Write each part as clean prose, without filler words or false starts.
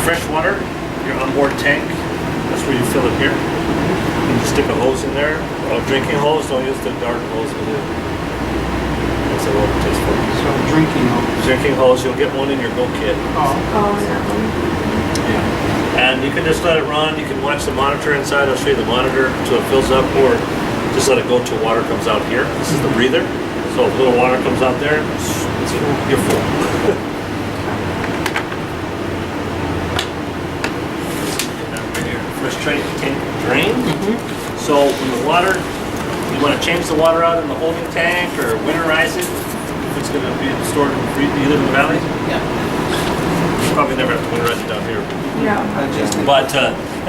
fresh water, your onboard tank, that's where you fill it here. You just stick a hose in there. Drinking hose, don't use the dark hose with it. That's a little tasteful. So drinking hose. Drinking hose, you'll get one in your go kit. Oh, that one. Yeah. And you can just let it run. You can watch the monitor inside. I'll show you the monitor until it fills up, or just let it go till water comes out here. This is the breather. So if little water comes out there, you're full. First tank drain. So when the water, you want to change the water out in the holding tank or winterize it. If it's going to be stored in the freezer. You live in the valley? Yeah. You probably never have to winterize it down here. Yeah. But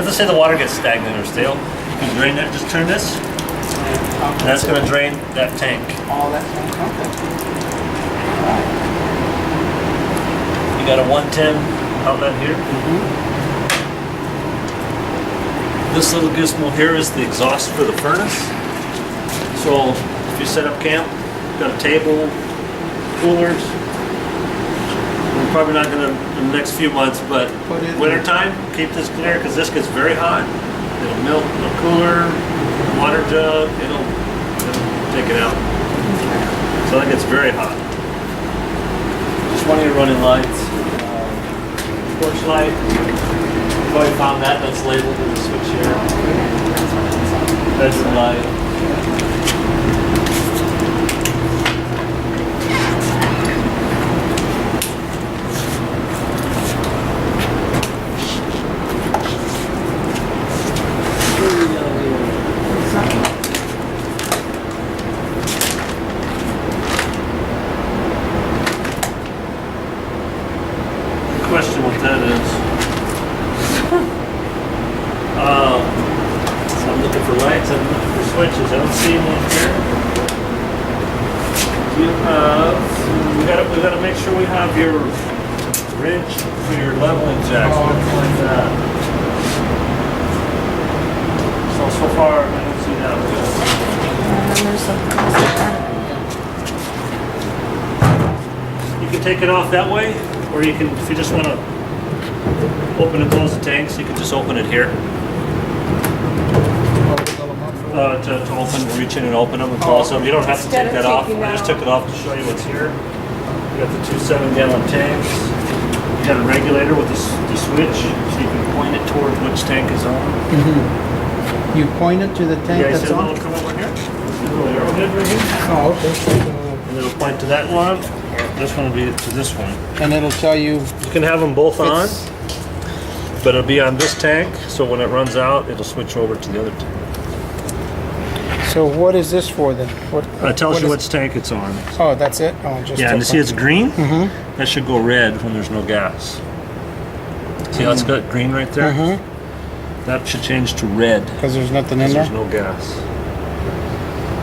let's say the water gets stagnant or stale, you can drain that. Just turn this. And that's going to drain that tank. All that tank. Okay. You got a 110 outlet here. This little gizmo here is the exhaust for the furnace. So if you set up camp, you've got a table, coolers. We're probably not going to in the next few months, but winter time, keep this clear because this gets very hot. It'll melt the cooler, water jug, it'll take it out. So that gets very hot. Just one of your running lights. Porch light. I've already found that, that's labeled in the switch here. Bedroom light. Question what that is. So I'm looking for lights, I'm looking for switches. I don't see one here. You have, we gotta make sure we have your wrench for your leveling jacks. Like that. So far I don't see that. You can take it off that way, or you can, if you just want to open and close the tanks, you can just open it here. To open, reach in and open them and close them. You don't have to take that off. I just took it off to show you what's here. You got the 2 7-gallon tanks. You got a regulator with the switch, so you can point it toward which tank is on. You point it to the tank that's on? It'll come over here. See the little arrowhead right here? Oh, okay. And it'll point to that one. This one will be to this one. And it'll tell you... You can have them both on, but it'll be on this tank, so when it runs out, it'll switch over to the other tank. So what is this for then? It tells you which tank it's on. Oh, that's it? Oh, just Yeah, and you see it's green? Mm-hmm. That should go red when there's no gas. See how it's got green right there? Mm-hmm. That should change to red. Because there's nothing in There's there? no gas.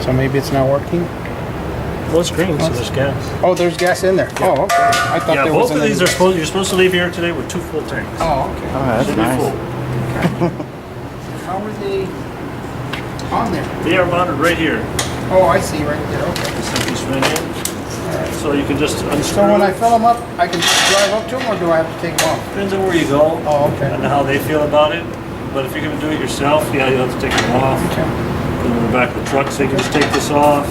So maybe it's not working? Well, it's green, so there's gas. Oh, there's gas in there? Oh, okay. I thought Yeah, there both wasn't of these any are supposed, you're supposed to leave here today with 2 full tanks. Oh, okay. Oh, that's Should be nice. full. How are they on there? They are mounted right here. Oh, I see right there, okay. Just like this right in. Alright. So you can just unscrew. So when I fill them up, I can drive up to them, or do I have to take them off? Depends on where you go. Oh, okay. And how they feel about it. But if you're going to do it yourself, yeah, you'll have to take them off. Okay. Put them in the back of the truck, so you can just take this off.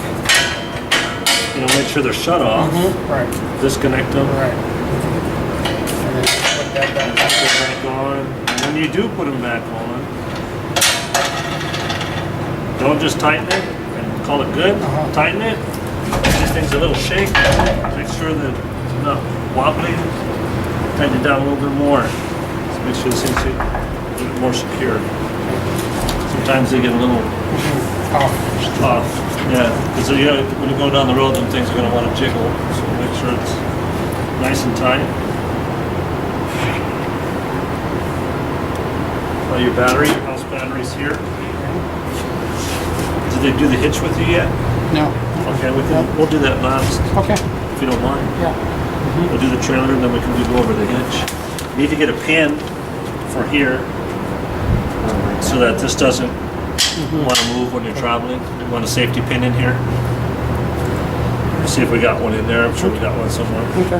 You know, make sure they're shut off. Right, Disconnect them. right. And then put that And back. put them back on. And when you do put them back on, don't just tighten it and call it good. Tighten it. If this thing's a little shake, make sure that it's not wobbly. Tighten it down a little bit more. So make sure this thing's a little bit more secure. Sometimes they get a little off. Yeah, because when you go down the road, them things are going to want to jiggle. So make sure it's nice and tight. Your battery, your house battery's here. Did they do the hitch with you yet? No. Okay, we'll do that last, Okay. if you don't mind. Yeah. We'll do the trailer, and then we can go over the hitch. You need to get a pin for here, so that this doesn't want to move when you're traveling. You want a safety pin in here. See if we got one in there. I'm sure we got one somewhere. Okay.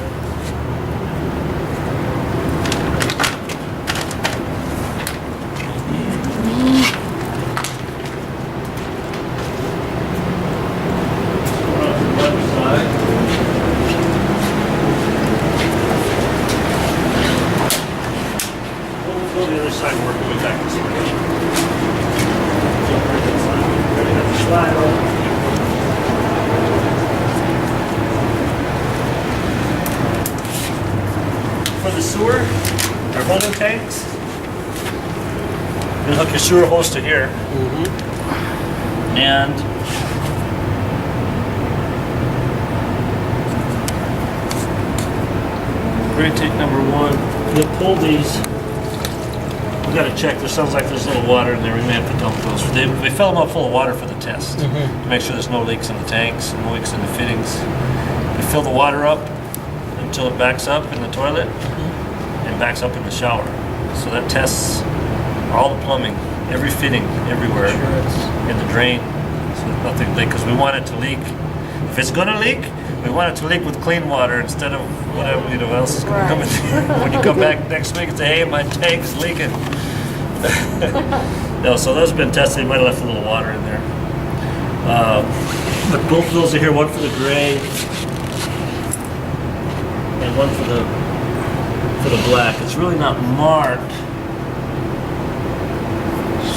holding tanks. You hook your sewer hose to here. And gray tank number 1. You'll pull these. We gotta check. There sounds like there's a little water in there. We may have to dump those. We fill them up full of water for the test to make sure there's no leaks in the tanks, no leaks in the fittings. We fill the water up until it backs up in the toilet and backs up in the shower. So that tests all the plumbing, every fitting, everywhere in the drain. So nothing leak because we want it to leak. If it's gonna leak, we want it to leak with clean water instead of whatever else is going to come in. When you come back next week and say, hey, my tank is leaking. No, so those have been tested. You might have left a little water in there. But both of those are here, one for the gray and one for the black. It's really not marked.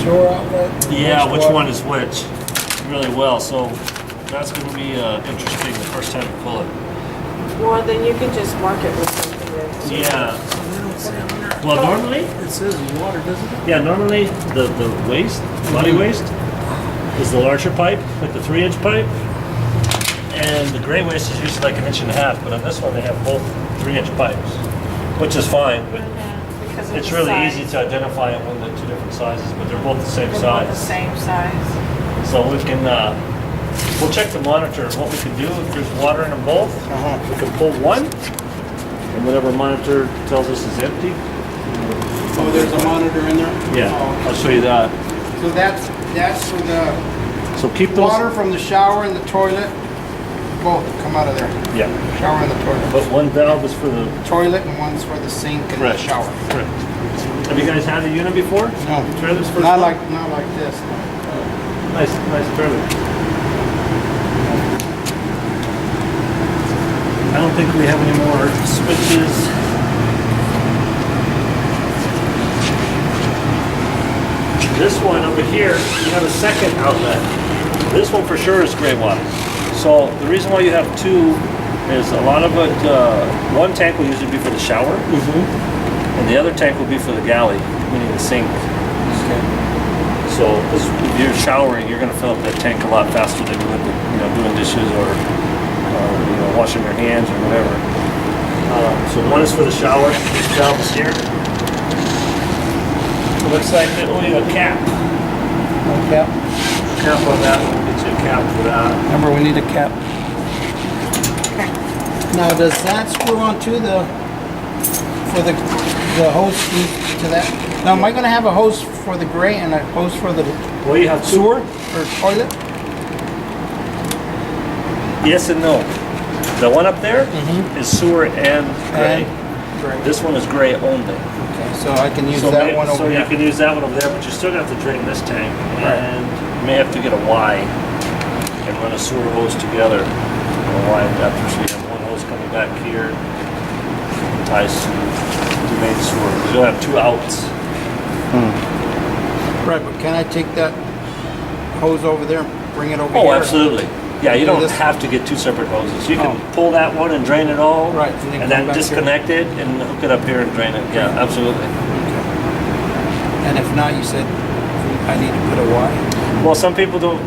Sewer outlet? Yeah, which one is which really well. So that's going to be interesting the first time you pull it. Well, then you can just mark it with something that's... Yeah. Well, normally, It says water, doesn't it? yeah, normally the waste, body waste, is the larger pipe, like the 3-inch pipe. And the gray waste is usually like 1.5 inches, but on this one they have both 3-inch pipes, which is fine, but Because of it's the really size. easy to identify them when they're 2 different sizes, but they're both the same They're both the size. same size. So we can, we'll check the monitor. What we can do, if there's water in them both, we can pull one, and whatever monitor tells us is empty. Oh, there's a monitor in there? Yeah, Oh, I'll show you that. so that's for the So keep those. water from the shower and the toilet, both come out of there. Yeah. Shower and the toilet. But one valve is for the. Toilet and one's for the sink and the Correct. shower. Correct. Have you guys had a unit before? No, Trailers first not time? like this. Nice trailer. I don't think we have any more switches. This one over here, you have a second outlet. This one for sure is gray water. So the reason why you have two is a lot of it, one tank will usually be for the shower, and the other tank will be for the galley, meaning the sink. So if you're showering, you're going to fill up that tank a lot faster than you would, doing dishes or washing your hands or whatever. So one is for the shower. This valve is here. It looks like they owe you a cap. Cap. Cap on that one. Get you a cap for that. Remember, we need a cap. Now, does that screw onto the hose to that? Now, am I going to have a hose for the gray and a hose for the Well, you have sewer or toilet? Yes and no. The one up there is sewer and gray. Gray. This one is gray only. Okay, so I can use that one over So here. you can use that one over there, but you still have to drain this tank, and you may have to get a Y and run a sewer hose together. A Y adapter, so you have one hose coming back here, ties to main sewer. You'll have 2 outs. Right, but can I take that hose over there and bring it over here? Oh, absolutely. Yeah, you Do don't this? have to get 2 separate hoses. You can Oh. pull that one and drain it all, Right, and then and come then back disconnect it and hook it up here and drain it. Yeah, absolutely. And if not, you said I need to put a Y? Well, some people don't.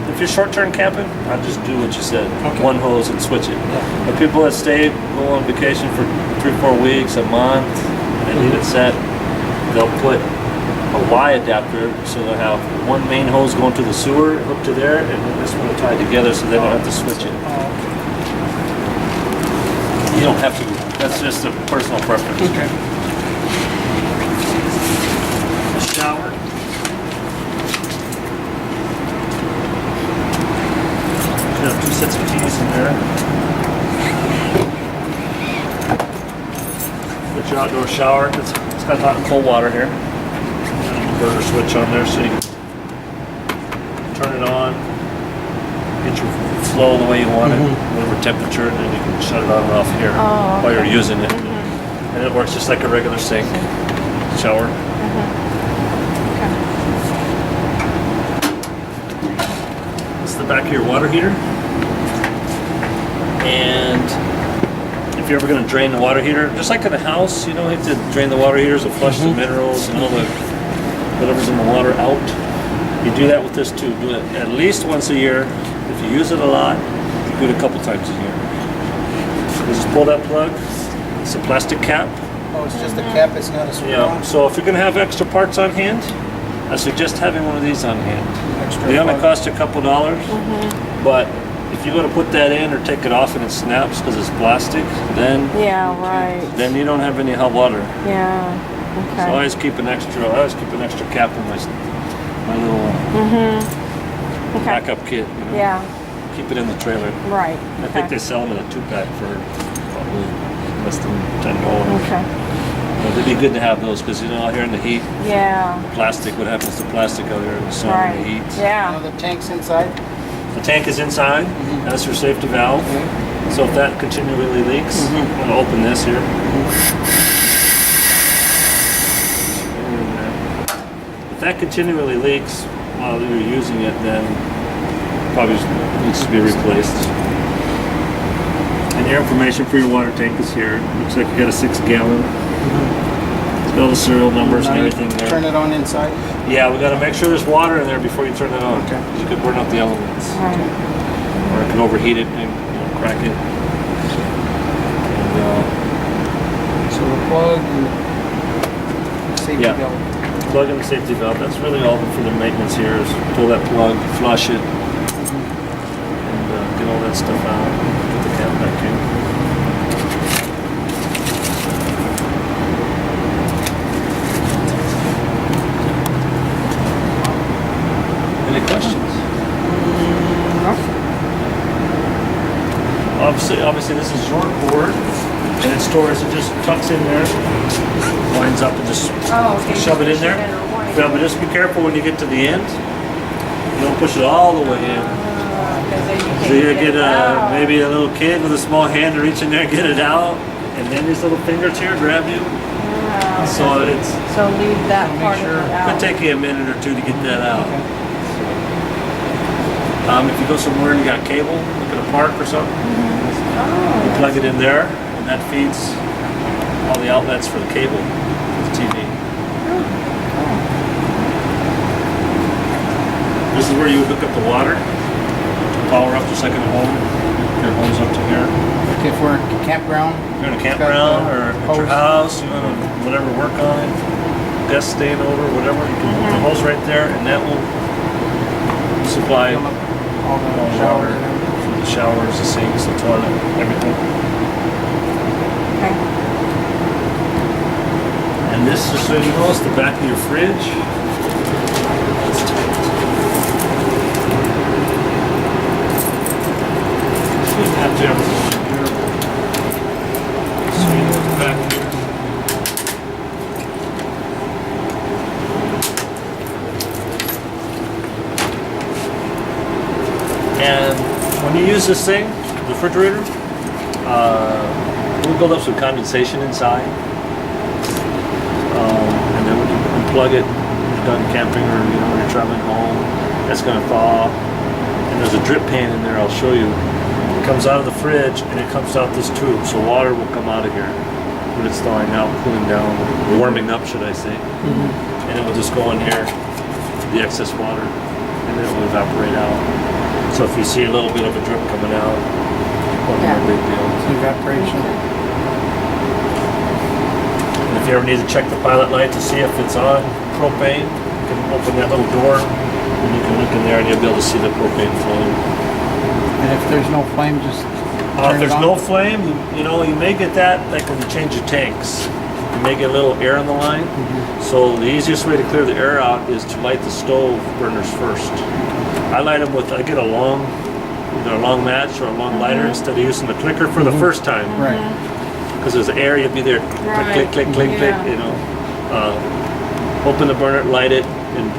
If you're short-term camping, I'll just do what you said. Okay. One hose and switch it. Yeah. But people that stay, go on vacation for 3-4 weeks, a month, and they need it set, they'll put a Y adapter, so they'll have one main hose going to the sewer, hooked to there, and then this one will tie together so they don't have to switch it. Oh, You don't have to. That's just a personal preference. okay. A shower. You have 2 sets of keys in there. Put your outdoor shower. It's got hot and cold water here. Burner switch on there so you can turn it on. Get your flow the way you want it, whatever temperature, and then you can shut it on and off here Oh, while you're okay. using it. And it works just like a regular sink shower. It's the back of your water heater. And if if you're ever going to drain the water heater, just like in a house, you know, you have to drain the water heaters to flush the minerals and all the whatever's in the water out. You do that with this too. Do it at least once a year. If you use it a lot, do it a couple times a year. You just pull that plug. It's a plastic cap. Oh, it's just a cap, it's not a screw Yeah. on? So if you're going to have extra parts on hand, I suggest having one of these on hand. Extra They only plug. cost you a couple dollars, but if you go to put that in or take it off and it snaps because it's plastic, then Yeah, right. you don't have any hot water. Yeah, So I okay. always keep an extra cap in my little Okay, backup kit. You know? yeah, Keep it in the trailer. right. I think they sell them in a 2-pack for probably less than $10. Okay, But it'd be good to have those because you know out here in the heat, yeah, plastic. What happens to plastic out here in the sun right. and the heat? Now Yeah, the tank's inside? The tank is inside. That's your safety valve. Okay. So if that continually leaks, I'm going to open this here. If that continually leaks while you're using it, then probably needs to be replaced. And your information for your water tank is here. Looks like you got a 6-gallon. It's got all the serial numbers and Now you everything there. Turn it on inside? Yeah, we got to make sure there's water in there before you turn it on. Okay. You could burn up the elements, right. or it could overheat it and crack it. And, So the plug and safety Yeah. valve. plug in the safety valve. That's really all for the maintenance here is pull that plug, flush it, and get all that stuff out. Put the cap back in. Any questions? Obviously, this is your cord, and it stores. It just tucks in there, winds up, and just Oh, okay. shove it in there. Yeah, but just be careful when you get to the end. You don't push it all the way in. So you get maybe a little kid with a small hand to reach in there and get it out, and then these little fingers here grab you. So it's So leave that Make part sure- of it could out. take you a minute or two to get that out. If you go somewhere and you got cable, like at a park or something, you Oh, plug it in there, and that feeds all the outlets for the cable, for the TV. This is where you would hook up the water, power up just like in a home. Your home's up to here. Okay, if we're at a campground, You're in a campground or at your hose. house, you want to whatever work on it, guests staying over, whatever, you can put the hose right there, and that will supply fill up all the all the showers water and everything. for the showers, the sinks, the toilet, everything. okay. And this, just so you know, is the back of your fridge. So you have to have it here. So you know it's back here. And when you use this thing, the refrigerator, it will build up some condensation inside. And then when you unplug it, you're done camping or when you're traveling home, that's going to thaw. And there's a drip pan in there, I'll show you. It comes out of the fridge and it comes out this tube, so water will come out of here when it's thawing out, cooling down, warming up, should I say. And it will just go in here, the excess water, and then it will evaporate out. So if you see a little bit of a drip coming out, well, Yeah. no big deal. Evaporation. And if you ever need to check the pilot light to see if it's on propane, you can open that little door and you can look in there and you'll be able to see the propane flowing. And if there's no flame, just If turn it there's on? no flame, you may get that like when you change your tanks. You may get a little air in the line. So the easiest way to clear the air out is to light the stove burners first. I light them with, I get either a long match or a long lighter instead of using the clicker for the first time. Right. Because there's air, you'll be there, Right. click, click, click, click, Yeah. you know. Open the burner, light it, and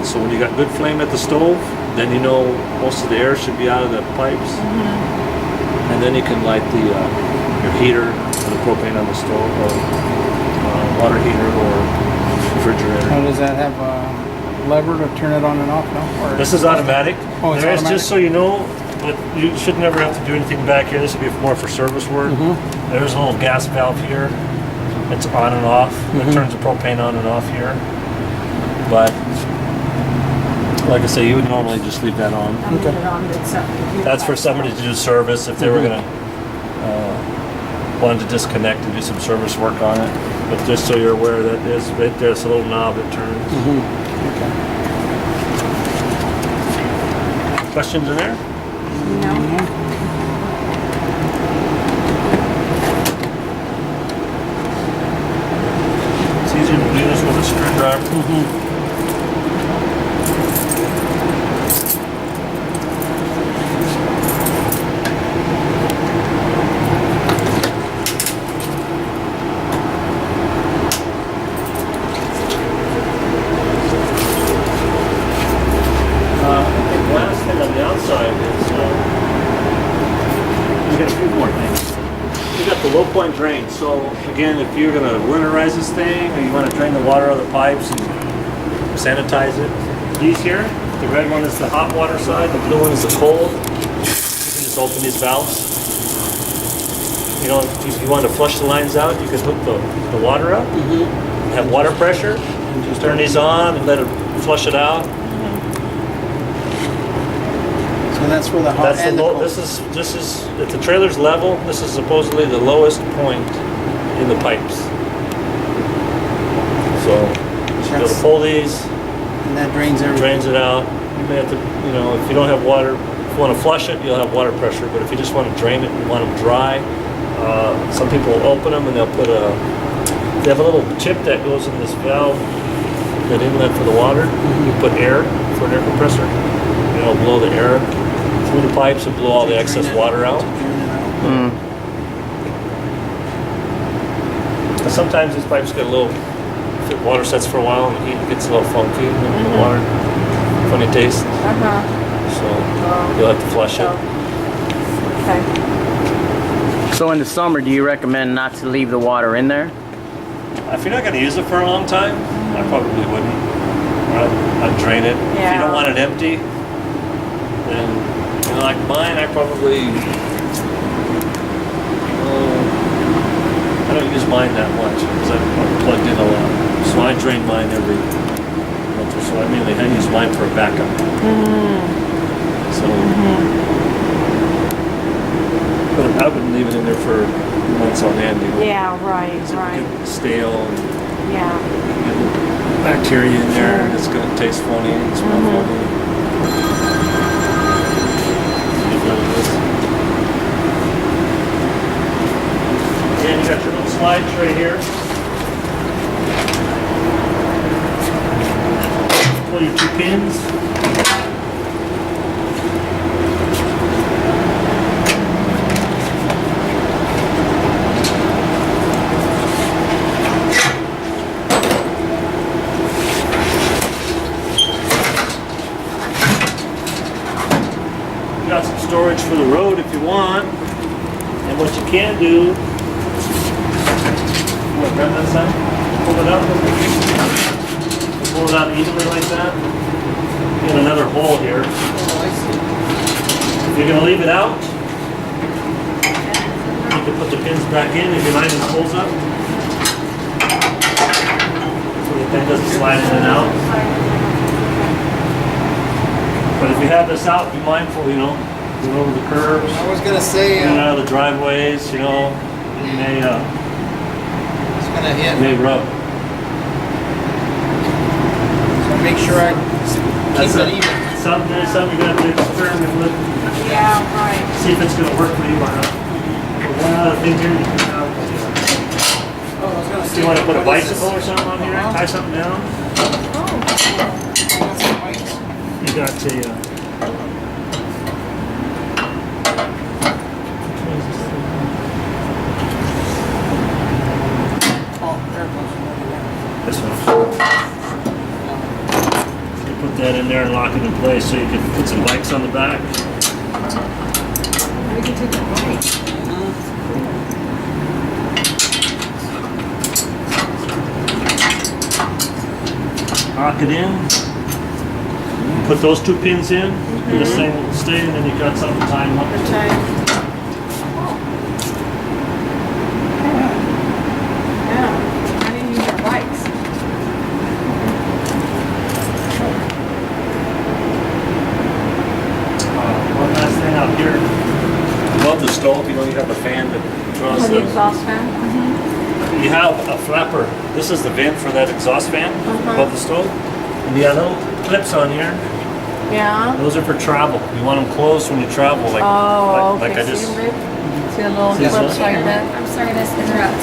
so when you got good flame at the stove, then you know most of the air should be out of the pipes. And then you can light your heater or the propane on the stove, or water heater or refrigerator. Now, does that have a lever to turn it on and off now? Or This is automatic. Oh, it's There is, automatic? just so you know, but you should never have to do anything back here. This would be more for service work. There's a little gas valve here. It's on and off. It turns the propane on and off here. But like I say, you would normally just leave that on. I'll leave it on, except if you That's for guys somebody to do service if they were gonna want to disconnect and do some service work on it. But just so you're aware that there's right there's a little knob that turns. Questions in there? No. It's easier to do this with a screwdriver. The last thing on the outside is we got a few more things. We got the low point drain. So again, if you're gonna winterize this thing or you want to drain the water out of the pipes and sanitize it, these here, the red one is the hot water side, the blue one is the cold. You can just open these valves. You know, if you want to flush the lines out, you can hook the water up, have water pressure, and just turn these on and let it flush it out. So that's where the hot That's the and the low, cold. this is, if the trailer's level, this is supposedly the lowest point in the pipes. So, you'll That's- pull these, And that drains everything. drains it out. You may have to, you know, if you don't have water, if you want to flush it, you'll have water pressure. But if you just want to drain it and want them dry, some people will open them and they'll put they have a little chip that goes in this valve, that inlet for the water. You put air for an air compressor, and it'll blow the air through the pipes and blow all the excess water out. But sometimes these pipes get a little, if the water sets for a while and the heat gets a little funky, and the water, funny taste, so you'll have to flush it. Okay. So in the summer, do you recommend not to leave the water in there? If you're not going to use it for a long time, I probably wouldn't. I'd drain it. If you Yeah. don't want it empty, then, you know, like mine, I probably, I don't use mine that much because I'm plugged in a lot. So I drain mine every month or so. I use mine for a backup. So, but I wouldn't leave it in there for months on end. You know. Yeah, right, right. Get stale and Yeah. get bacteria in there and it's gonna taste funny and smell funny. And you got your little slide tray here. Pull your 2 pins. Got some storage for the road if you want. And what you can do, you want to grab that side? Pull it up. Pull it out evenly like that. Get another hole here. If you're going to leave it out, you can put the pins back in if your line just pulls up. So the pin doesn't slide in and out. But if you have this out, be mindful, you know, go over the curbs, I was gonna say, in and out of the driveways, you know, you may, it's gonna hit. may rub. So make sure I That's keep it even. something you're gonna have to experiment with, Yeah, right. see if it's gonna work for you or not. But one other thing here, you can have, Oh, I was gonna if say. you wanna put a what is bicycle or this? something on here, tie something down, Got some lights? you got a, Oh, there it goes. this one. You put that in there and lock it in place so you can put some bikes on the back. We can take a break. Lock it in. Put those 2 pins in, this thing will stay, and then you got something time up. The time. Yeah, I didn't use our lights. One last thing out here. Above the stove, you have a fan that draws For the the... exhaust fan? You have a flapper. This is the vent for that exhaust fan above the stove. And you got little clips on here. Yeah. Those are for travel. You want them closed when you travel, like, Oh, like okay. I just... See a little This clips one? like that? I'm sorry to interrupt.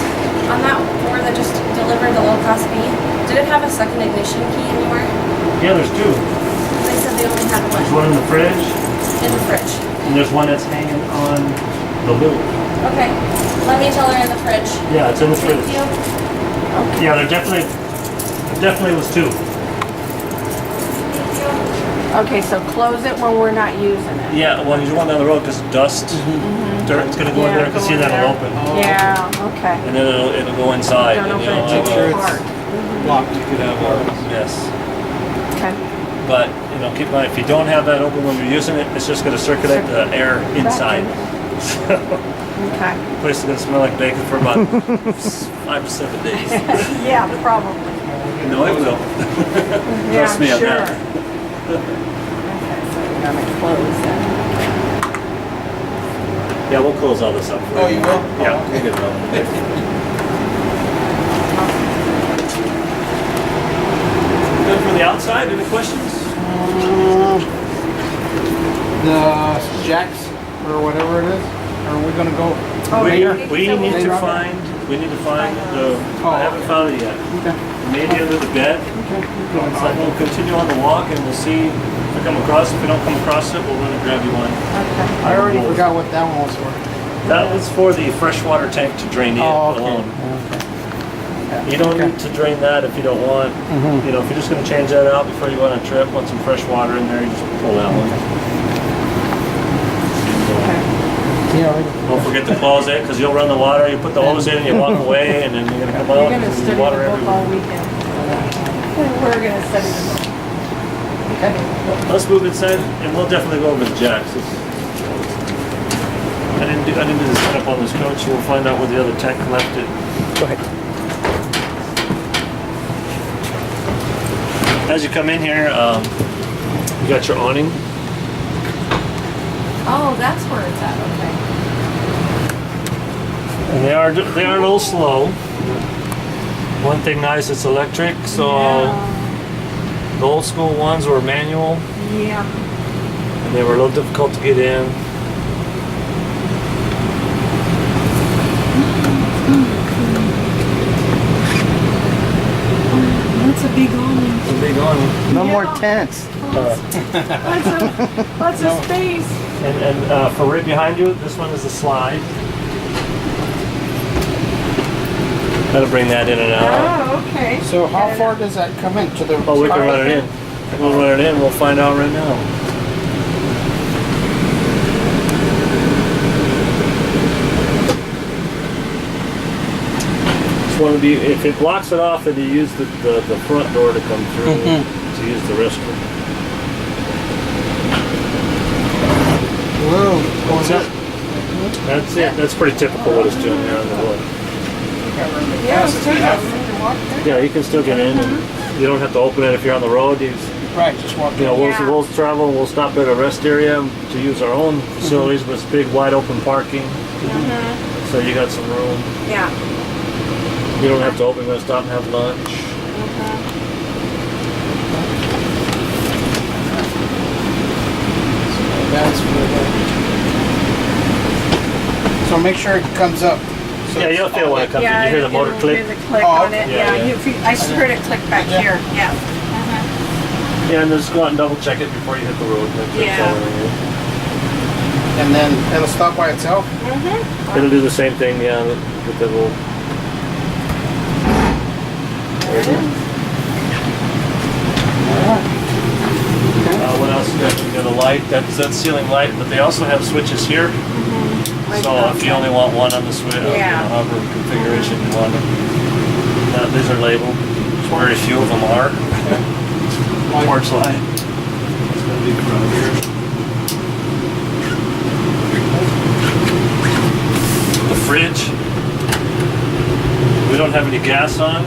On that door that just delivered the low cost beef, did it have a second ignition key anywhere? Yeah, there's 2. They said they only had There's one one in the fridge, in the fridge. and there's one that's hanging on the loop. Okay, let me tell her in the fridge. Yeah, it's in the Thank fridge. you. Yeah, there definitely was 2. Okay, so close it when we're not using it. Yeah, well, you want down the road because dust, dirt's gonna go in there. You can see that'll open. Yeah, okay. And then it'll go inside. Don't and open you'll it have too a- hard. Blocked, you could have Yes. Okay. But, keep in mind, if you don't have that open when you're using it, it's just gonna circulate the air inside. So, Okay. the place is gonna smell like bacon for about 5 to 7 days. Yeah, probably. No, it will. Yeah, Trust me on sure. that. Okay, so we're gonna close that. Yeah, we'll close all this up for Oh, you will? Yeah, Oh, we'll okay. get it over. Good for the outside, any questions? The jacks or whatever it is, are we gonna go? We later? need to Later on? find, the, Oh. I haven't found it yet. Okay. Maybe under the bed. So we'll continue on the walk and we'll see if we come across. If we don't come across it, we'll run and grab you one. Okay. I already forgot what that one was for. That was for the freshwater tank to drain in Oh, okay. alone. Okay. You don't Okay. need to drain that if you don't want. Mhm. If you're just going to change that out before you go on a trip, want some fresh water in there, you just pull that one. Yeah. Don't forget to close it because you'll run the water. You put the hose in and you walk away, and then you're going to come out You're gonna and study the water book all everywhere. weekend. We're gonna study the book. Okay. Let's move inside, and we'll definitely go over the jacks. I didn't do the setup on this coach. We'll find out where the other tech left it. Go ahead. As you come in here, you got your awning. Oh, that's where it's at, okay. And they are a little slow. One thing nice, it's electric, so the old school ones were manual Yeah. and they were a little difficult to get in. That's a big awning. It's a big awning. No Yeah. more tents. Lots of space. And for right behind you, this one is a slide. That'll bring that in and out. Oh, okay. So how far does that come in to the? Oh, we can run it in. We'll run it in. We'll find out right now. Just want to be. If it blocks it off, then you use the front door to come through to use the restroom. Whoa. That's it. That's it. That's pretty typical what it's doing there on the wood. Yeah, it's pretty good. Yeah, you can still get in, and you don't have to open it if you're on the road. Right, just walk in. Yeah. We'll travel. We'll stop at a rest area to use our own facilities, but it's big, wide open parking, so you got some room. Yeah. You don't have to open. We're gonna stop and have lunch. That's for So make sure it comes up. So Yeah, you'll feel when it comes in. You hear the motor you'll click. hear the click Oh, on it. yeah, Yeah, yeah. I just heard it click back Yeah. here. Yeah. Yeah, and just go out and double check it before you hit the road. Make sure it's Yeah. all in. And then it'll stop by itself. It'll do the same thing. Yeah, with the little. There it is. What else you got? You got a light. That's ceiling light, but they also have switches here. Like So that. if you only want one on the switch, Yeah. however configuration you want them. These are labeled. Very few of them are. Porch light. big crowd here. The fridge. We don't have any gas on.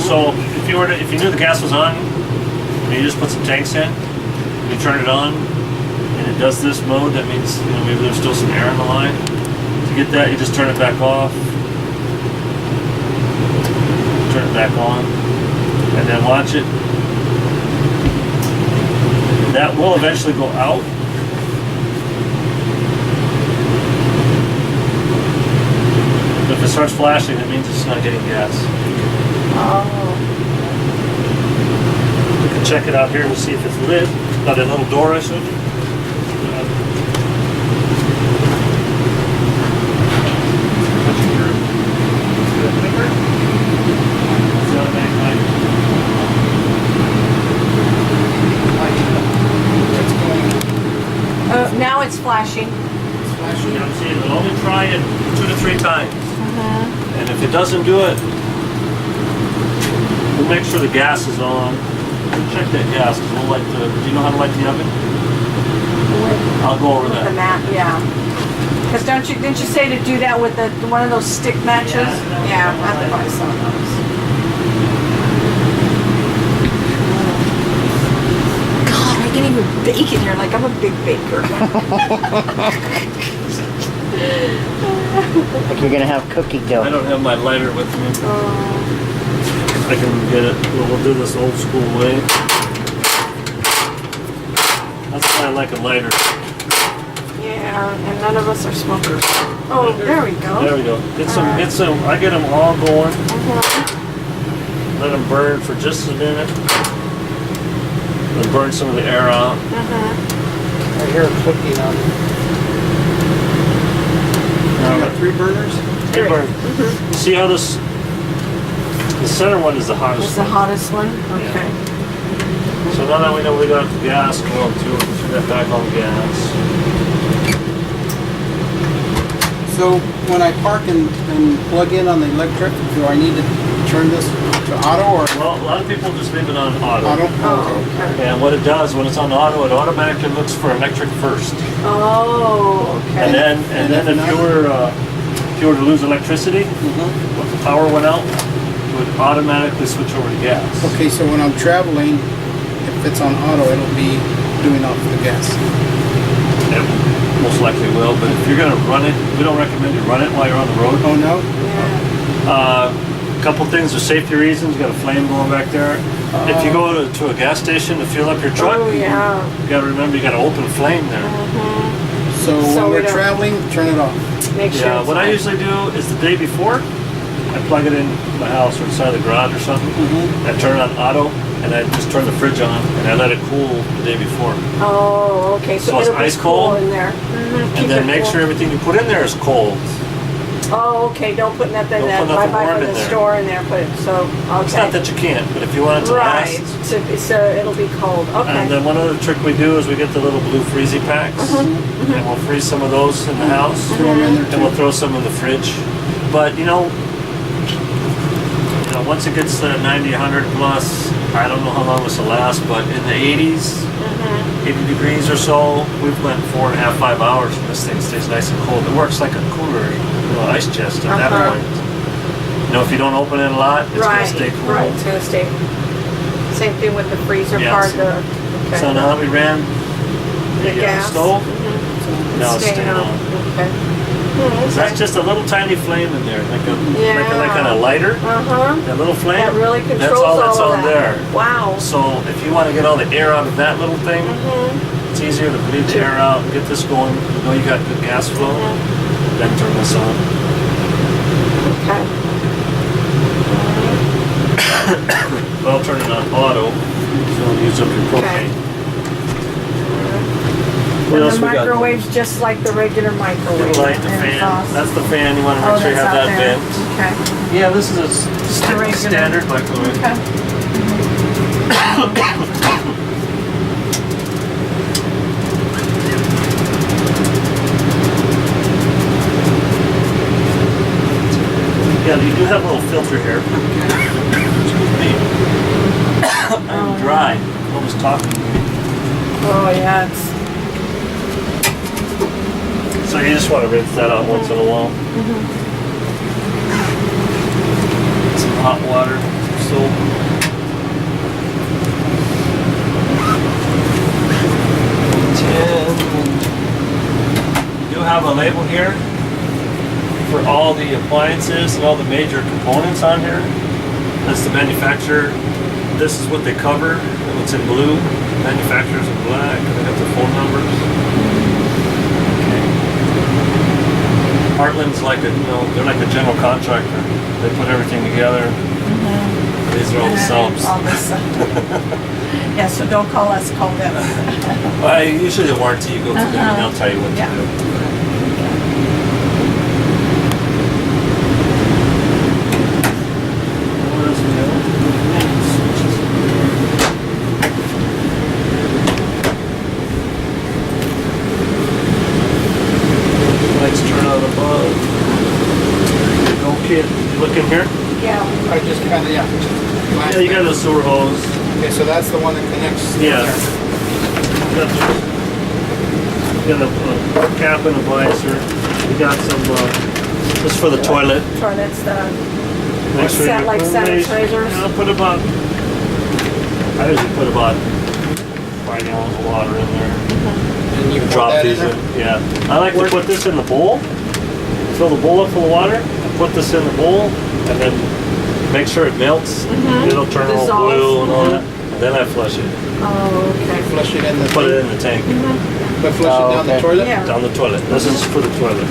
So if you knew the gas was on, and you just put some tanks in, and you turn it on, and it does this mode, that means maybe there's still some air in the line. To get that, you just turn it back off, turn it back on, and then watch it. That will eventually go out. But if it starts flashing, it means it's not getting gas. Oh. We can check it out here to see if it's lit. Got a little door, I said. Now it's flashing. Yeah, I'm saying, but only try it 2 to 3 times. And if it doesn't do it, we'll make sure the gas is on. We'll check that gas, because we'll light the, do you know how to light the oven? I'll go over With the that. mat, yeah. Because didn't you say to do that with one of those stick matches? Yeah, I have to buy some of those. God, I can even bake in here like I'm a big baker. Like you're gonna have cookie I dough. don't have my lighter with me. I can get it. We'll do this old school way. That's why I like a lighter. Yeah, and none of us are smokers. Oh, there we go. There we go. Get some. I get them all going. Let them burn for just a minute. Then burn some of the air out. I hear it cooking on it. You got 3 burners? Hey, burn. See how this? The center one is the hottest. It's the hottest one? Okay. So now that we know we got the gas going too, we can turn that back on gas. So when I park and plug in on the electric, do I need to turn this to auto or Well, a lot of people just leave it on auto. auto? Oh, okay. And what it does, when it's on auto, it automatically looks for electric first. Oh, And okay. then if you were to lose electricity, Mhm. if the power went out, it would automatically switch over to gas. Okay, so when I'm traveling, if it's on auto, it'll be doing off the gas. It most likely will, but if you're gonna run it, we don't recommend you run it while you're on the road. Oh, no? Yeah. Couple things for safety reasons. You got a flame going back there. If you go to a gas station to fuel up your truck, Oh, yeah. you gotta remember you got an open flame there. So So when we we're don't- traveling, turn it off. Make sure. Yeah, it's what I on. usually do is the day before, I plug it in my house or inside the garage or something. I turn it on auto, and I just turn the fridge on, and I let it cool the day before. Oh, okay. So, So it's it'll be ice cool cold? in there. Keep And then it make cool. sure everything you put in there is cold. Oh, okay. Don't put nothing Don't that put I nothing buy warm from in the there. store in there. Put it so. Okay. It's not that you can't, but if you want it to Right. last. So it'll be cold. Okay. And then one other trick we do is we get the little blue freezy packs, and we'll freeze some of those in the house, Throw them in there and we'll too. throw some in the fridge. But once it gets to 90, 100 plus, I don't know how long this will last, but in the 80s, 80 degrees or so, we've went 4.5, 5 hours, and this thing stays nice and cold. It works like a cooler, ice chest at that point. If you don't open it a lot, it's right. gonna stay cool. Right. It's gonna stay. Same thing with the freezer Yes. part. Okay. So now that we ran the the gas. stove, now it's Staying staying on. Okay. So that's just a little tiny flame in there, like Yeah. on a lighter. Uh-huh. That little flame. That really controls That's all that's of on that. there. Wow. So if you want to get all the air out of that little thing, it's easier to bleed the air out and get this going. You know you got good gas flow. Then turn this on. Okay. Well, turn it on auto, so it'll use up your propane. What And else the we got? microwave's just like the regular microwave. The light, the and fan. sauce. That's the fan. You want to Oh, make sure you that's have out that there. vent. Okay. Yeah, this is a regular. standard microwave. Okay. Yeah, you do have a little filter here. Excuse me. I'm dry. I was talking. Oh, yeah, it's, So you just want to rinse that out once in a while. Some hot water, soap. You do have a label here for all the appliances and all the major components on here. That's the manufacturer. This is what they cover. And it's in blue. Manufacturer's in black. And they have the phone numbers. Heartland's like a, they're like a general contractor. They put everything together. These are all the subs. all this. Yeah, so don't call us, call them. Usually the warranty, you go to them and they'll tell you what Yeah. to do. Lights turn on above. Okay, you look in here? Yeah. I just kind of, Yeah, you got a sewer hose. Okay, so that's the one that connects. Yeah. there. You got a cap and a visor. You got some, this for the toilet. Toilets, Make sure Set you- like sanitizers? I'll put about, I usually put about 5 gallons of water in there. And you Drop put that in these there? in. Yeah. I like to put this in the bowl. Fill the bowl up full of water. And put this in the bowl, and then make sure it melts. It'll turn all Dissolves. blue and all that. And then I flush it. Oh, okay. Flush it in the. Put it in the tank. But flush Oh, it down the okay. toilet? Yeah. Down the toilet. This is for the toilet.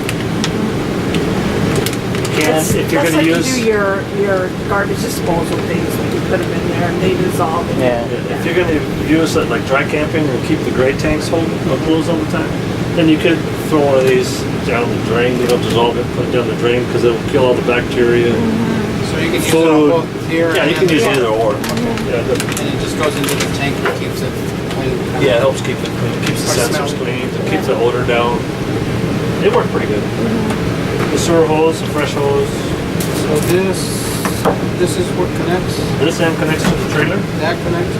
That's, If you're that's gonna like use, you do your garbage disposal things, when you put them in there and they dissolve. Yeah. if you're gonna use it like dry camping and keep the gray tanks closed all the time, then you could throw one of these down the drain. You don't dissolve it, put it down the drain because it will kill all the bacteria. So you can use it Food. on both here Yeah, you can and use Yeah. either or. Yeah, and it just goes into the tank and keeps it clean. yeah, it helps keep it clean, keeps the Or sensors smell. clean, it keeps the odor down. It worked pretty good. The sewer hose, the fresh hose. So this is what connects, This end connects to the trailer. that connects.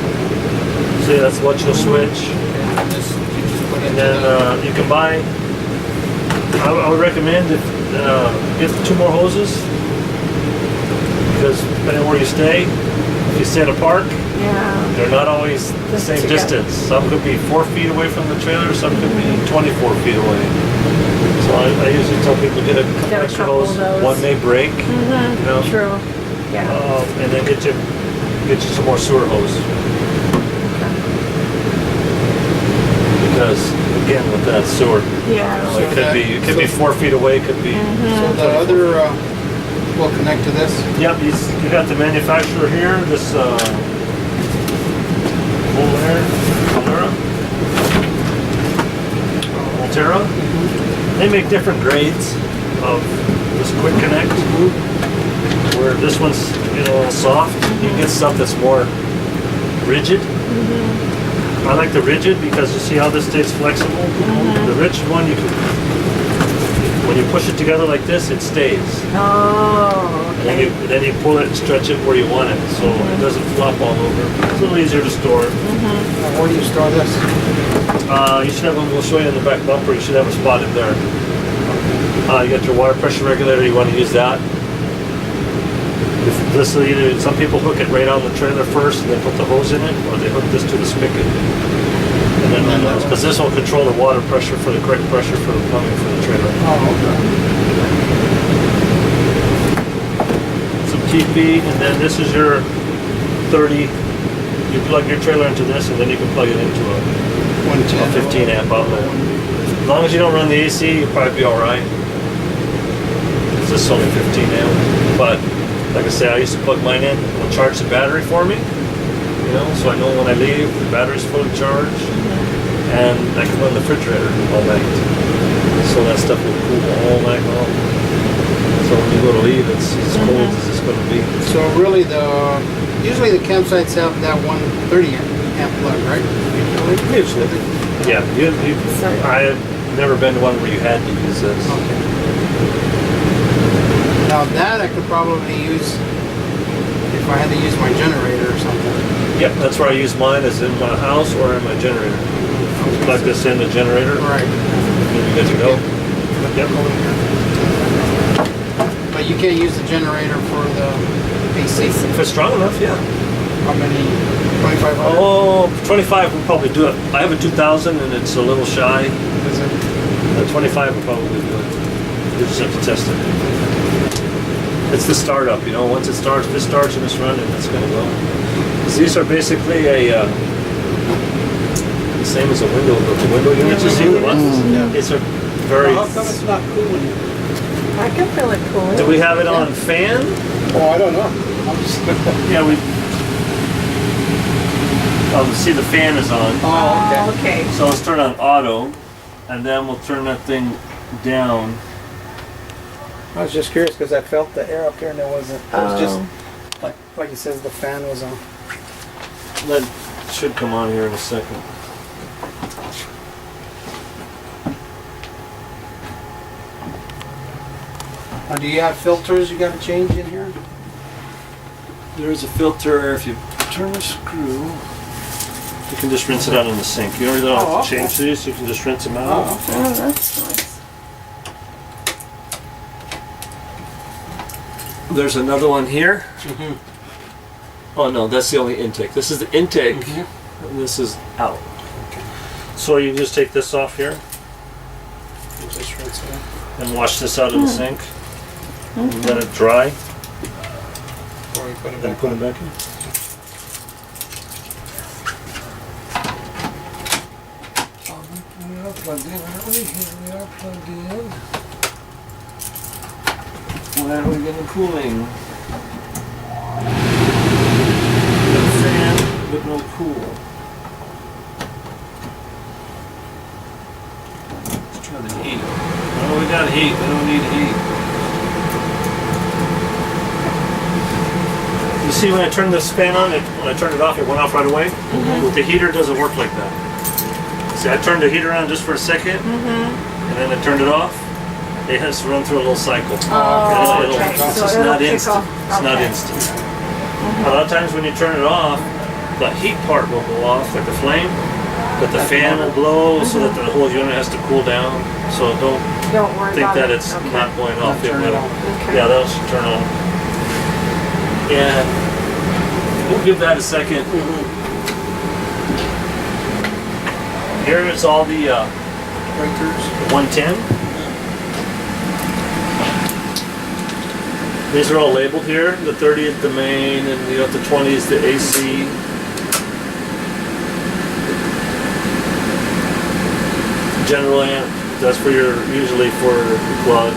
See, that's what you'll switch. And this you just put And into then the, you can buy, I would recommend if, get 2 more hoses. Because depending on where you stay, if you stay at a park, Yeah. they're not always the Just same together. distance. Some could be 4 feet away from the trailer, some could be 24 feet away. So I usually tell people get a couple Get a extra couple of hoses. those. One may break, you know, True. Yeah. and then get you some more sewer hose. Because again, with that sewer, Yeah. it could be 4 feet away, could be. so the other, will connect to this. Yep, you got the manufacturer here, this, Volterra. They make different grades of this quick connect. Where this one's, soft. You can get stuff that's more rigid. I like the rigid because you see how this stays flexible. The rigid one, when you push it together like this, it stays. Oh, And okay. then you pull it and stretch it where you want it, so it doesn't flop all over. It's a little easier to store. Now, where do you store this? You should have one, we'll show you in the back bumper, you should have a spot in there. You got your water pressure regulator, you want to use that. This will either, some people hook it right on the trailer first and then put the hose in it, or they hook this to the spigot. And then on those, because this will control the water pressure for the correct pressure for the plumbing for the trailer. Oh, Some TP, and then this is your 30. You plug your trailer into this, and then you can plug it into a okay. 110. 15 amp outlet. As long as you don't run the AC, you'll probably be all right. This is only 15 amp, but like I say, I used to plug mine in. It'll charge the battery for me, so I know when I leave, the battery's fully charged, and I can run the refrigerator all night. So that stuff will cool all night long. So when you go to leave, it's as cold as it's going to be. So really usually the campsites have that 130 amp plug, right? Usually. Yeah, I've never been to one where you had to use this. Okay. Now that I could probably use if I had to use my generator or something. Yep, that's where I use mine, is in my house or in my generator. Plug this in the generator. Right. You good to go. Yep. But you can't use the generator for the AC. If it's strong enough, yeah. How many? 2,500? Oh, 25 will probably do it. I have a 2000 and it's a little shy. Is it? The 25 will probably do it. You just have to test it. It's the startup, you know. Once it starts, if it starts and it's running, it's going to go. 'Cause these are basically the same as a window, the window units. You see the ones? Yeah. It's a very. Well, how come it's not cooling? I can feel it cooling. Do we have it on fan? Oh, I don't know. I'm just. Yeah, we. Oh, see the fan is on. Oh, okay. Okay. So let's turn on auto, and then we'll turn that thing down. I was just curious because I felt the air up there and it wasn't. It was just Oh. like it says the fan was on. That should come on here in a second. Do you have filters you got to change in here? There's a filter. If you turn the screw, you can just rinse it out in the sink. You don't really have to Oh, okay. change these. You can just rinse them out. Oh, okay. Oh, that's nice. There's another one here. Mhm. Oh no, that's the only intake. This is the intake, Mhm. and this is out. So you can just take this off here You just rinse it out. and wash this out in the sink. And let it dry, Before we put it then back put on. it back in. We are plugged in, aren't we? Here we are plugged in. Why are we getting cooling? No fan, but no cool. Let's try the heat. Oh, we got heat. We don't need heat. You see when I turn this fan on, when I turned it off, it went off right away? With the heater, it doesn't work like that. See, I turned the heater on just for a second, and then I turned it off. It has to run through a little cycle. Oh, It'll- okay. It's So just it'll not kick instant. off. It's not Okay. instant. A lot of times when you turn it off, the heat part will go off, like the flame, but the fan will blow so that the whole unit has to cool down. So don't Don't worry think about that it. it's Okay. not going off. Not turn it on. Okay. Yeah, that should turn on. Yeah. We'll give that a second. Here is all the Breakers. 110. These are all labeled here. The 30th, the main, and you got the 20s, the AC. General amp, that's for your, usually for plugs,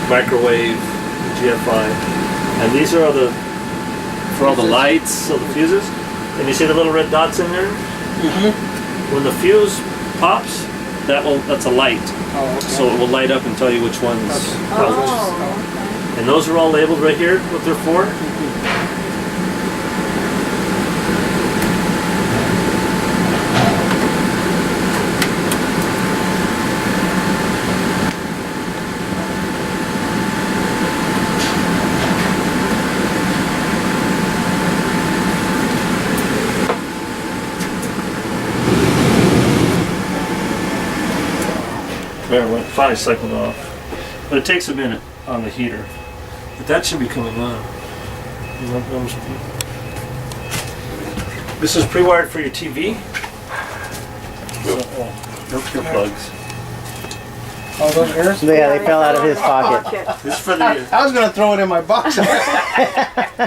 microwave, GFI. And these are all the, for all the lights, so the fuses. And you see the little red dots in there? When the fuse pops, that's a light. Oh, okay. So it will light up and tell you which one's out. Oh, And those are all labeled right here, what they're for. There, went finally cycled off. But it takes a minute on the heater. But that should be coming on. This is pre-wired for your TV. Your plugs. Oh, those ears? Yeah, they fell out of his pocket. This is for the I was gonna throw it in my box. are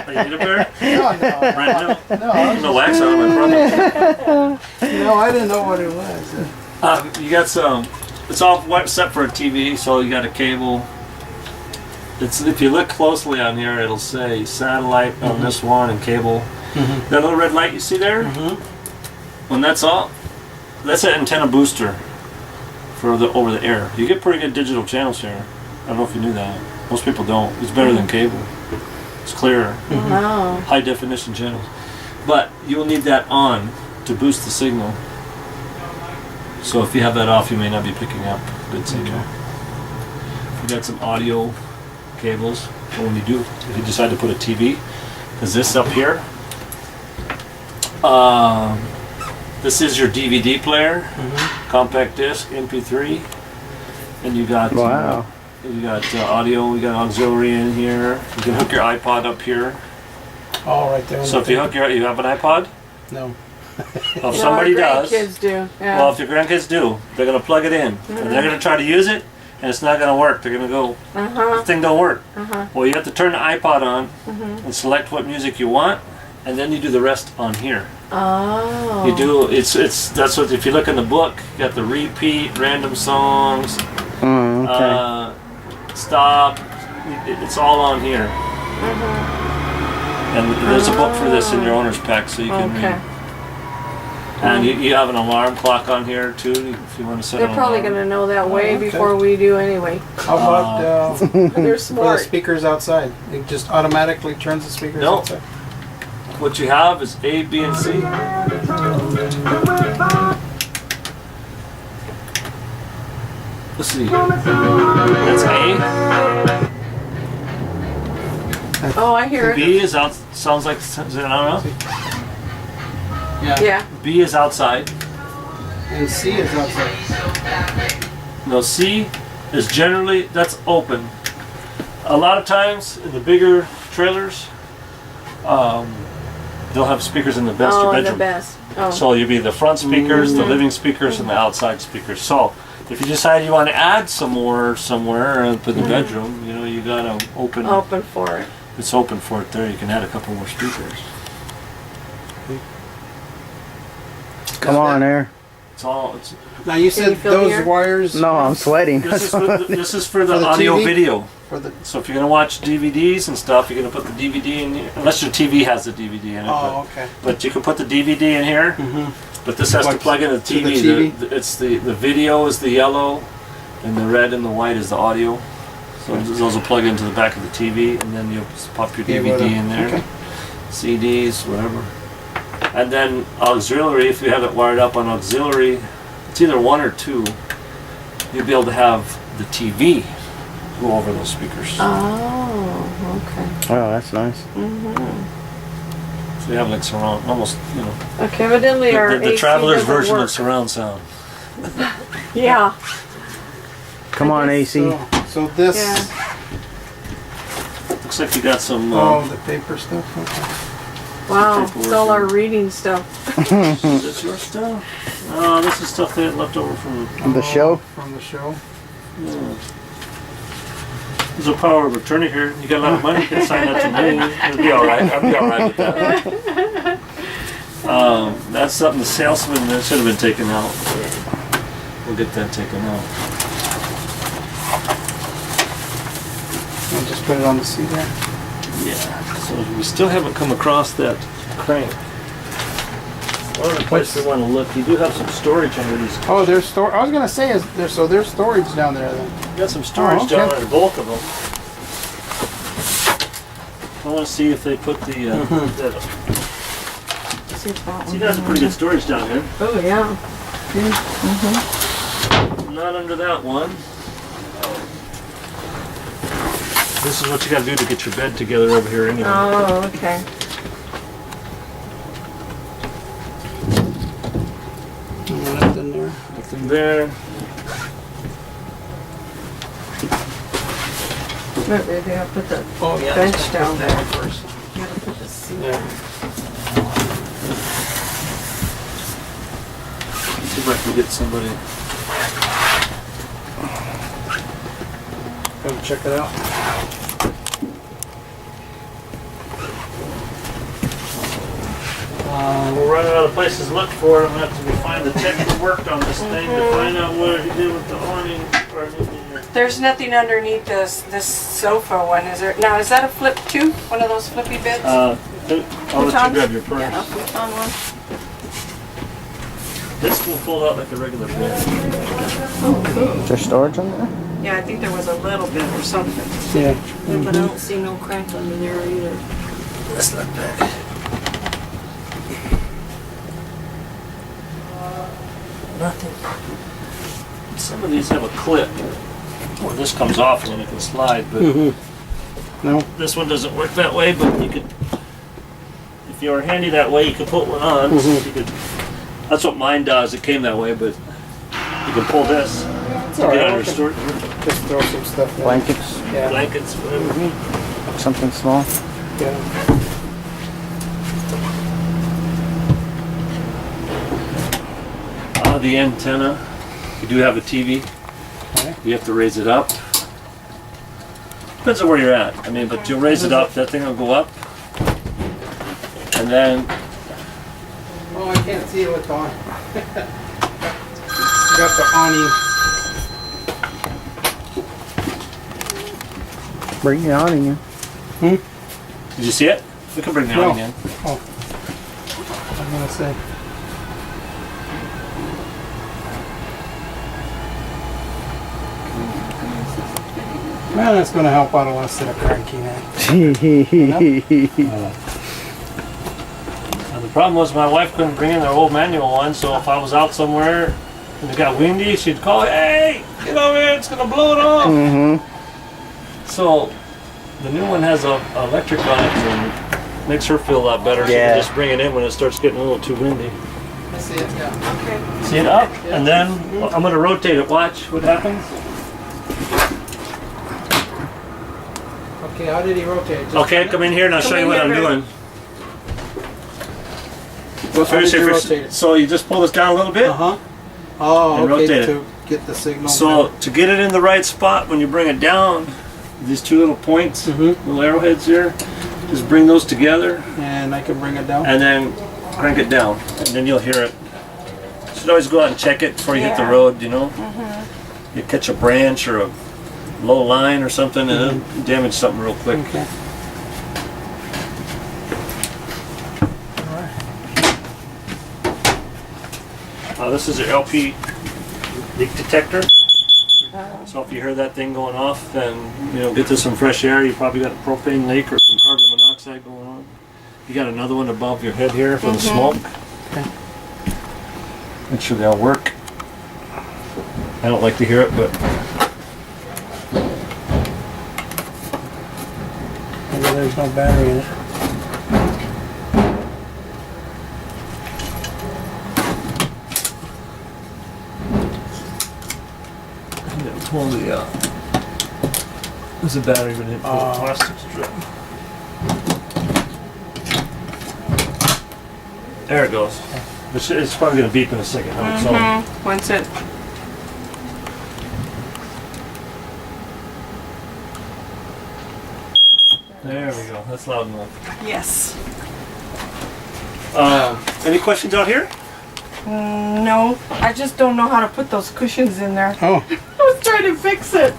you need a bear? No, Brand new. no, I was- No wax on my problem. no, I didn't know what it was. You got some. It's all set for a TV, so you got a cable. It's if you look closely on here, it'll say satellite on this one and cable. That little red light you see there. When that's off, that's an antenna booster for the over the air. You get pretty good digital channels here. I don't know if you knew that. Most people don't. It's better than cable. It's clearer, Oh. high definition channels. But you will need that on to boost the signal. So if you have that off, you may not be picking up good signal. We got some audio cables. But when you do, if you decide to put a TV, because this up here, This is your DVD player, compact disc, MP3, and you got Wow. you got audio. We got auxiliary in here. You can hook your iPod up here. All right there. So if you you have an iPod. No. Well, if somebody does. Kids do. Yeah. Well, if your grandkids do, they're gonna plug it in, and they're gonna try to use it, and it's not gonna work. They're gonna go, the thing don't work. Well, you have to turn the iPod on and select what music you want, and then you do the rest on here. Oh. You do that's what if you look in the book, you got the repeat, random songs, Okay. stop. It's all on here. And there's a book for this in your owner's pack, so you can Okay. read. And you have an alarm clock on here too, if you want to set They're an probably alarm. gonna know that way okay. before we do anyway. How about They're for the smart. speakers outside? It just automatically turns the speakers No. outside? What you have is A, B, and C. Let's see. That's A. Oh, I hear it. B is out. Sounds like I don't know. Yeah. Yeah. B is outside. And C is outside. No, C is generally that's open. A lot of times in the bigger trailers, they'll have speakers in the master Oh, bedroom. the best. Oh. So you'll be the front speakers, the living speakers, and the outside speakers. So if you decide you want to add some more somewhere up in the bedroom, you know, you gotta open. Open for it. It's open for it there. You can add a couple more speakers. Come on there. It's all. It's, Now you you said feel those here? wires No, I'm sweating. this is for the For the audio TV? video. for the. So if you're gonna watch DVDs and stuff, you're gonna put the DVD in here, unless your TV has the DVD in it. Oh, okay. But you can put the DVD in here. But this has to Like plug into the to the TV. TV? It's the video is the yellow, and the red and the white is the audio. So those will plug into the back of the TV, and then you'll just pop your Yeah, DVD well, in there, okay. CDs, whatever. And then auxiliary, if you have it wired up on auxiliary, it's either one or two. You'll be able to have the TV go over those speakers. Oh, okay. Oh, that's nice. So you have like surround, almost, you know, Okay, evidently our the AC traveler's doesn't version work. of surround sound. Yeah. Come on, AC. So this. Yeah. Looks like you got some. Oh, the paper stuff. Okay. Wow. Paperwork It's all our and- reading stuff. Is this your stuff? Oh, this is stuff they had left over from. The show? From the show. There's a power of attorney here. You got a lot of money. You can sign that to me. It'll be all right. I'll be all right with that. That's something the salesman that should have been taken out. We'll get that taken out. I'll just put it on the seat there. Yeah. So we still haven't come across that crank. One of the places we want to look, you do have some storage under these. Oh, there's storage. I was gonna say, there's storage down there then. You got some storage Oh, okay. down in both of them. I want to see if they put the. That, See if that see, one. that's a pretty good storage down here. Oh, yeah. Not under that one. This is what you got to do to get your bed together over here anyway. Oh, okay. Nothing there. Nothing there. Maybe I'll put the Oh yeah. bench down there. first. Gotta put the seat. Yeah. See if I can get somebody. Come check it out. We're running out of places to look for it. I'm going to have to find the tech who worked on this thing to find out what he did with the awning. There's nothing underneath this sofa one, is there? Now, is that a flip too? One of those flippy beds? I'll let you Futons? grab your purse. Yeah, a futon one. This will fold out like a regular bed. Is there storage on there? Yeah, I think there was a little bit or something. Yeah. But I don't see no crank under there either. Let's look back. Nothing. Some of these have a clip where this comes off and then it can slide, but No. this one doesn't work that way. But you could, if you were handy that way, you could put one on. So you could That's what mine does. It came that way, but you can pull this. It's all Get right. out I of can store. just throw some stuff in. Blankets, Yeah. Blankets, whatever. something small. Yeah. The antenna. You do have a TV. Okay. You have to raise it up. Depends on where you're at. I mean, but you'll raise it up, that thing will go up. And then, Oh, I can't see it with the on. Got the awning. Bring it on again. did you see it? We can bring the No. awning in. Oh. I'm gonna say. Man, that's gonna help out a lot instead of cranking it. And the problem was my wife couldn't bring in their old manual one, so if I was out somewhere and it got windy, she'd call, hey, get over here, it's gonna blow it off. Mm-hmm. So the new one has a electric on it and makes her feel a lot better. She Yeah. can just bring it in when it starts getting a little too windy. I see it, yeah. Okay. See it up, and then I'm gonna rotate it. Watch what happens. Okay, how did he rotate? Just- Okay, come in here and I'll show you what I'm doing. How did you First, rotate it? so you just pull this down a little bit. Uh-huh. Oh, And okay, rotate it. to get the signal. So to get it in the right spot when you bring it down, these two little points, Mhm. little arrowheads here, just bring those together And I can bring it down. and then crank it down, and then you'll hear it. You should always go out and check it before you hit the Yeah. road, you know? You catch a branch or a low line or something and it'll damage something real quick. Okay. This is your LP leak detector. So if you hear that thing going off, then get to some fresh air. You probably got a propane leak or some carbon monoxide going on. You got another one above your head here for the smoke. Okay. Make sure they all work. I don't like to hear it, but Maybe there's no battery in it. totally there's a battery in it for the plastic strip. There it goes. It's probably gonna beep in a second. So Once it. there we go. That's loud enough. Yes. Any questions out here? No, I just don't know how to put those cushions in there. Oh, I was trying to fix it.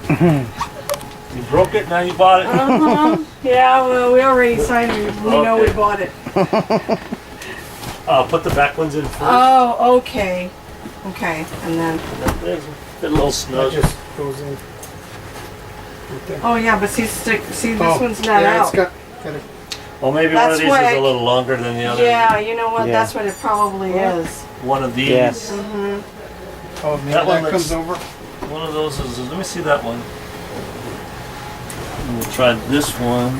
You broke it, now you bought it. Yeah, well, we already signed it. We know we Okay. bought it. Put the back ones in first. Oh, okay. Okay, and then. There's a little that snug. just goes in. Right there. Oh yeah, but see, this Oh, one's not yeah, out. It's got a, Well, maybe one of That's these why- is a little longer than the other. Yeah, you know what? Yeah. That's what it probably is. One of these. Yeah. oh, maybe That one that comes looks- over. One of those is. Let me see that one. And we'll try this one.